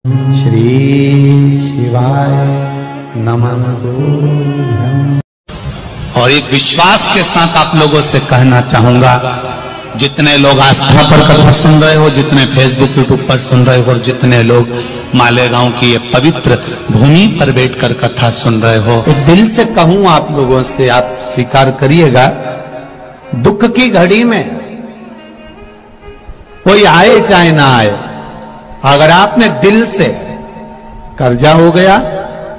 श्री शिवाय नमस्तुभ्यं। और एक विश्वास के साथ आप लोगों से कहना चाहूंगा, जितने लोग आस्था पर कथा सुन रहे हो, जितने फेसबुक यूट्यूब पर सुन रहे हो, और जितने लोग मालेगांव की ये पवित्र भूमि पर बैठकर कथा सुन रहे हो, दिल से कहूं आप लोगों से, आप स्वीकार करिएगा, दुख की घड़ी में कोई आए चाहे ना आए, अगर आपने दिल से, कर्जा हो गया,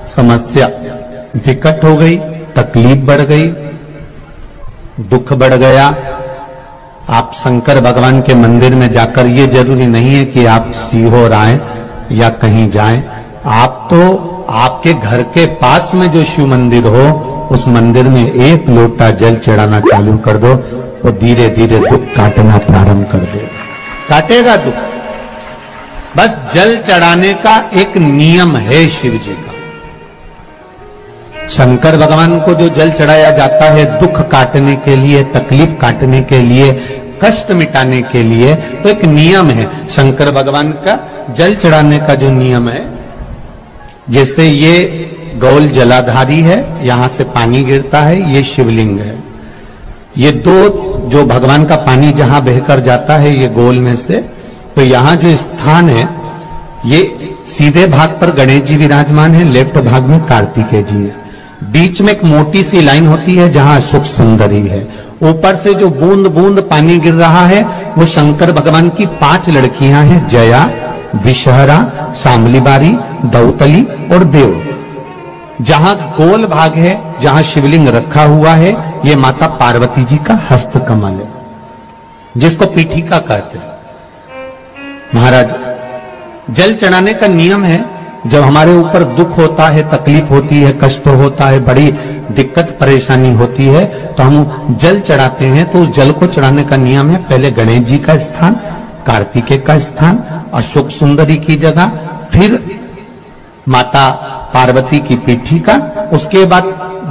समस्या विकट हो गई, तकलीफ बढ़ गई, दुख बढ़ गया, आप शंकर भगवान के मंदिर में जाकर, ये जरूरी नहीं है कि आप सीहोर आए या कहीं जाएं, आप तो आपके घर के पास में जो शिव मंदिर हो, उस मंदिर में एक लोटा जल चढ़ाना चालू कर दो, वो धीरे धीरे दुख काटना प्रारंभ कर देगा, काटेगा दुख। बस जल चढ़ाने का एक नियम है शिव जी का। शंकर भगवान को जो जल चढ़ाया जाता है दुख काटने के लिए, तकलीफ काटने के लिए, कष्ट मिटाने के लिए, तो एक नियम है शंकर भगवान का जल चढ़ाने का जो नियम है। जैसे ये गौल जलाधारी है, यहां से पानी गिरता है, ये शिवलिंग है। ये दो जो भगवान का पानी जहां बहकर जाता है ये गोल में से, तो यहां जो स्थान है, ये सीधे भाग पर गणेश जी विराजमान है, लेफ्ट भाग में कार्तिकेय जी है, बीच में एक मोटी सी लाइन होती है जहां सुख सुंदरी है, ऊपर से जो बूंद बूंद पानी गिर रहा है वो शंकर भगवान की 5 लड़कियां हैं, जया, विषहरा, शामलीबारी, दौतली और देव। जहां गोल भाग है, जहां शिवलिंग रखा हुआ है, ये माता पार्वती जी का हस्त कमल है, जिसको पीठिका कहते हैं। महाराज, जल चढ़ाने का नियम है, जब हमारे ऊपर दुख होता है, तकलीफ होती है, कष्ट होता है, बड़ी दिक्कत परेशानी होती है, तो हम जल चढ़ाते हैं। तो उस जल को चढ़ाने का नियम है, पहले गणेश जी का स्थान, कार्तिकेय का स्थान, अशोक सुंदरी की जगह, फिर माता पार्वती की पीठिका, उसके बाद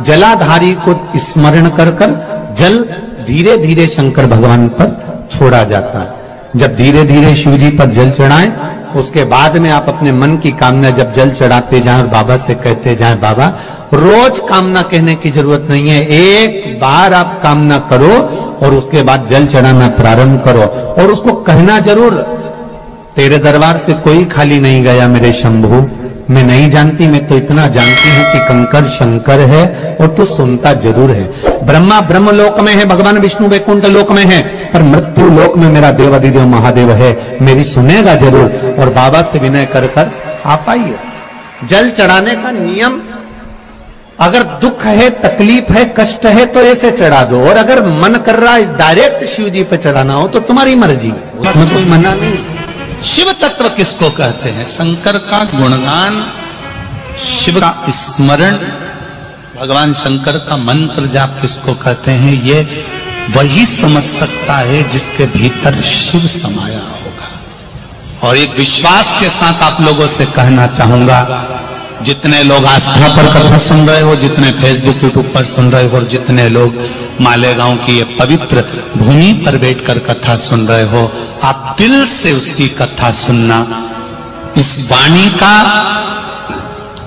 जलाधारी को स्मरण कर कर जल धीरे धीरे शंकर भगवान पर छोड़ा जाता है। जब धीरे धीरे शिव जी पर जल चढ़ाएं, उसके बाद में आप अपने मन की कामना जब जल चढ़ाते जाएं, बाबा से कहते जाएं, बाबा रोज कामना कहने की जरूरत नहीं है, एक बार आप कामना करो और उसके बाद जल चढ़ाना प्रारंभ करो, और उसको कहना जरूर, तेरे दरबार से कोई खाली नहीं गया मेरे शंभू, मैं नहीं जानती, मैं तो इतना जानती हूं कि कंकर शंकर है और तू सुनता जरूर है। ब्रह्मा ब्रह्म लोक में है, भगवान विष्णु वैकुंठ लोक में है, पर मृत्यु लोक में मेरा देवाधिदेव महादेव है, मेरी सुनेगा जरूर। और बाबा से विनय कर कर आप आइए। जल चढ़ाने का नियम, अगर दुख है, तकलीफ है, कष्ट है, तो ऐसे चढ़ा दो, और अगर मन कर रहा है डायरेक्ट शिव जी पे चढ़ाना हो तो तुम्हारी मर्जी, उसमें कोई मना नहीं। शिव तत्व किसको कहते हैं? शंकर का गुणगान, शिव का स्मरण, भगवान शंकर का मंत्र जाप किसको कहते हैं? ये वही समझ सकता है जिसके भीतर शिव समाया होगा। और एक विश्वास के साथ आप लोगों से कहना चाहूंगा, जितने लोग आस्था पर कथा सुन रहे हो, जितने फेसबुक यूट्यूब पर सुन रहे हो, और जितने लोग मालेगांव की ये पवित्र भूमि पर बैठकर कथा सुन रहे हो, आप दिल से उसकी कथा सुनना। इस वाणी का,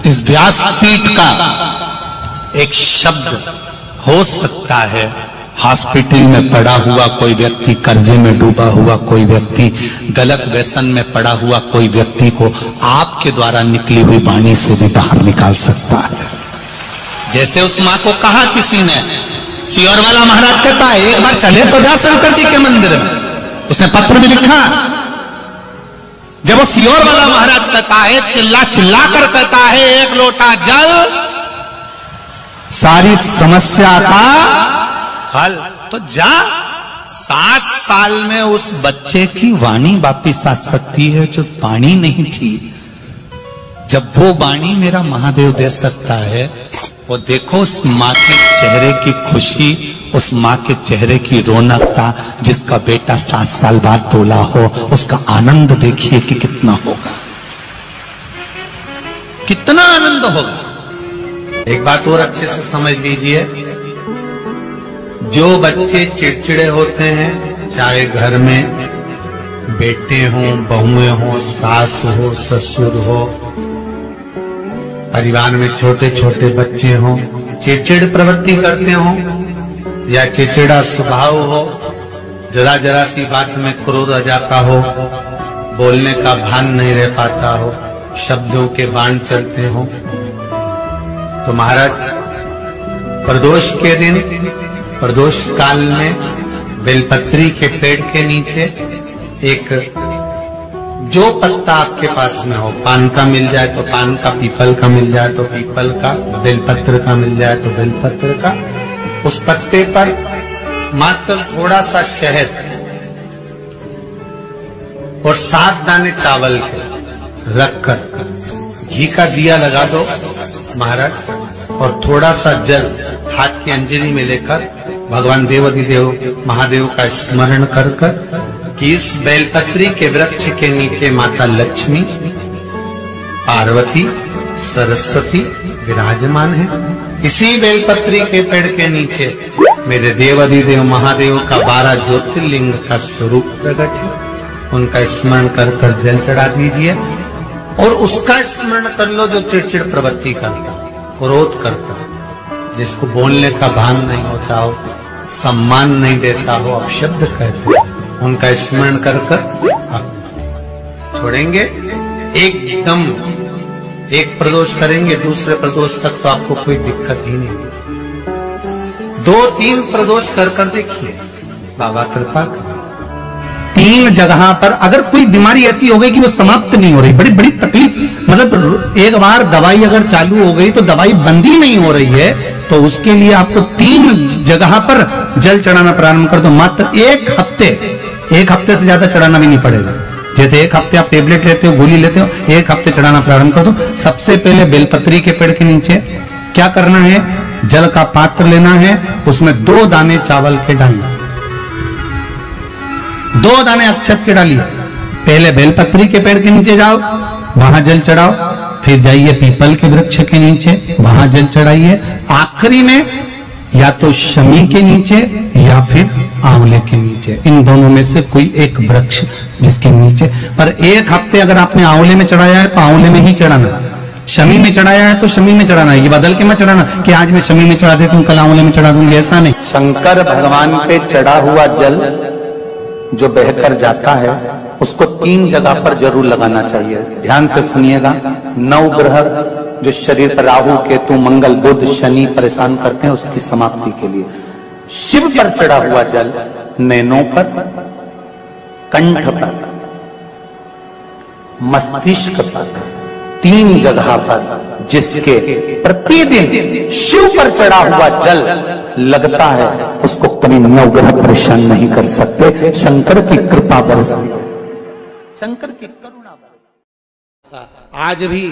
इस व्यासपीठ का एक शब्द हो सकता है, हॉस्पिटल में पड़ा हुआ कोई व्यक्ति, कर्जे में डूबा हुआ कोई व्यक्ति, गलत व्यसन में पड़ा हुआ कोई व्यक्ति को आपके द्वारा निकली हुई वाणी से भी बाहर निकाल सकता है। जैसे उस मां को कहा किसी ने, सियोर वाला महाराज कहता है एक बार चले तो जा शंकर जी के मंदिर में, उसने पत्र भी लिखा। जब वो सियोर वाला महाराज कहता है, चिल्ला चिल्ला कर कहता है, एक लोटा जल सारी समस्या का हल, तो जा। 7 साल में उस बच्चे की वाणी वापिस आ सकती है जो वाणी नहीं थी। जब वो वाणी मेरा महादेव दे सकता है, वो देखो उस माँ के चेहरे की खुशी, उस माँ के चेहरे की रौनकता, जिसका बेटा 7 साल बाद बोला हो, उसका आनंद देखिए कि कितना होगा, कितना आनंद होगा। एक बात और अच्छे से समझ लीजिए, जो बच्चे चिड़चिड़े होते हैं, चाहे घर में बेटे हों, बहुएं हों, सास हो, ससुर हो, परिवार में छोटे छोटे बच्चे हों, चिड़चिड़ प्रवृत्ति करते हों या चिड़चिड़ा स्वभाव हो, जरा जरा सी बात में क्रोध आ जाता हो, बोलने का भान नहीं रह पाता हो, शब्दों के बाण चलते हो, तो महाराज प्रदोष के दिन, प्रदोष काल में बेलपत्री के पेड़ के नीचे एक जो पत्ता आपके पास में हो, पान का मिल जाए तो पान का, पीपल का मिल जाए तो पीपल का, बेलपत्र का मिल जाए तो बेलपत्र का, उस पत्ते पर मात्र थोड़ा सा शहद और 7 दाने चावल के रखकर घी का दिया लगा दो महाराज, और थोड़ा सा जल हाथ की अंजलि में लेकर भगवान देवाधिदेव महादेव का स्मरण कर कि इस बेलपत्री के वृक्ष के नीचे माता लक्ष्मी, पार्वती, सरस्वती विराजमान है। इसी बेलपत्री के पेड़ के नीचे मेरे देवाधिदेव महादेव का 12 ज्योतिर्लिंग का स्वरूप प्रकट है। उनका स्मरण कर जल चढ़ा दीजिए और उसका स्मरण कर लो जो चिड़चिड़ प्रवृत्ति करता, क्रोध करता, जिसको बोलने का भान नहीं होता हो, सम्मान नहीं देता हो, अपशब्द कहते हो, उनका स्मरण कर आप छोड़ेंगे। एकदम एक प्रदोष करेंगे, दूसरे प्रदोष तक तो आपको कोई दिक्कत ही नहीं। 2-3 प्रदोष कर देखिए, बाबा कृपा करें। 3 जगह पर अगर कोई बीमारी ऐसी हो गई कि वो समाप्त नहीं हो रही, बड़ी बड़ी तकलीफ, मतलब एक बार दवाई अगर चालू हो गई तो दवाई बंद ही नहीं हो रही है, तो उसके लिए आपको 3 जगह पर जल चढ़ाना प्रारंभ कर दो। मात्र 1 हफ्ते से ज्यादा चढ़ाना भी नहीं पड़ेगा। जैसे 1 हफ्ते आप टेबलेट लेते हो, गोली लेते हो, 1 हफ्ते चढ़ाना प्रारंभ कर दो। सबसे पहले बेलपत्री के पेड़ के नीचे क्या करना है, जल का पात्र लेना है, उसमें 2 दाने चावल के डालना, 2 दाने अक्षत के डालिए। पहले बेलपत्री के पेड़ के नीचे जाओ, वहां जल चढ़ाओ, फिर जाइए पीपल के वृक्ष के नीचे, वहां जल चढ़ाइए। आखिरी में या तो शमी के नीचे या फिर आंवले के नीचे, इन दोनों में से कोई एक वृक्ष जिसके नीचे। पर 1 हफ्ते अगर आपने आंवले में चढ़ाया है तो आंवले में ही चढ़ाना, शमी में चढ़ाया है तो शमी में चढ़ाना। ये बदल के मत चढ़ाना कि आज मैं शमी में चढ़ा देता हूं, कल आंवले में चढ़ा दूंगी, ऐसा नहीं। शंकर भगवान पे चढ़ा हुआ जल जो बहकर जाता है उसको 3 जगह पर जरूर लगाना चाहिए। ध्यान से सुनिएगा। 9 ग्रह जो शरीर पर राहु, केतु, मंगल, बुध, शनि परेशान करते हैं, उसकी समाप्ति के लिए शिव पर चढ़ा हुआ जल नैनों पर, कंठ पर, मस्तिष्क पर, 3 जगह पर जिसके प्रतिदिन शिव पर चढ़ा हुआ जल लगता है उसको कभी 9 ग्रह परेशान नहीं कर सकते। शंकर की कृपा बरसती, शंकर की करुणा बरसती। आज भी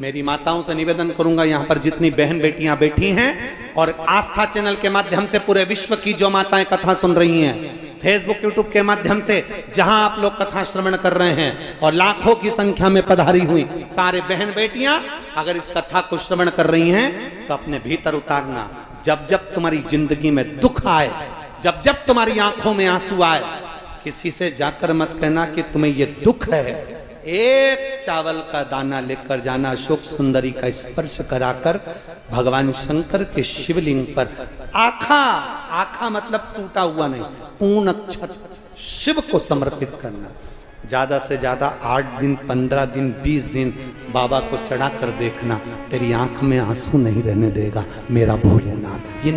मेरी माताओं से निवेदन करूंगा, यहाँ पर जितनी बहन बेटियां बैठी हैं और आस्था चैनल के माध्यम से पूरे विश्व की जो माताएं कथा सुन रही हैं, फेसबुक यूट्यूब के माध्यम से जहां आप लोग कथा श्रवण कर रहे हैं और लाखों की संख्या में पधारी हुई सारे बहन बेटियां अगर इस कथा को श्रवण कर रही हैं तो अपने भीतर उतारना। जब जब तुम्हारी जिंदगी में दुख आए, जब जब तुम्हारी आंखों में आंसू आए, किसी से जाकर मत कहना कि तुम्हें ये दुख है। 1 चावल का दाना लेकर जाना, अशोक सुंदरी का स्पर्श कराकर भगवान शंकर के शिवलिंग पर आखा मतलब टूटा हुआ नहीं, पूर्ण अक्षत शिव को समर्पित करना। ज्यादा से ज्यादा 8 दिन, 15 दिन, 20 दिन बाबा को चढ़ा कर देखना, तेरी आंख में आंसू नहीं रहने देगा मेरा भोलेनाथ। ये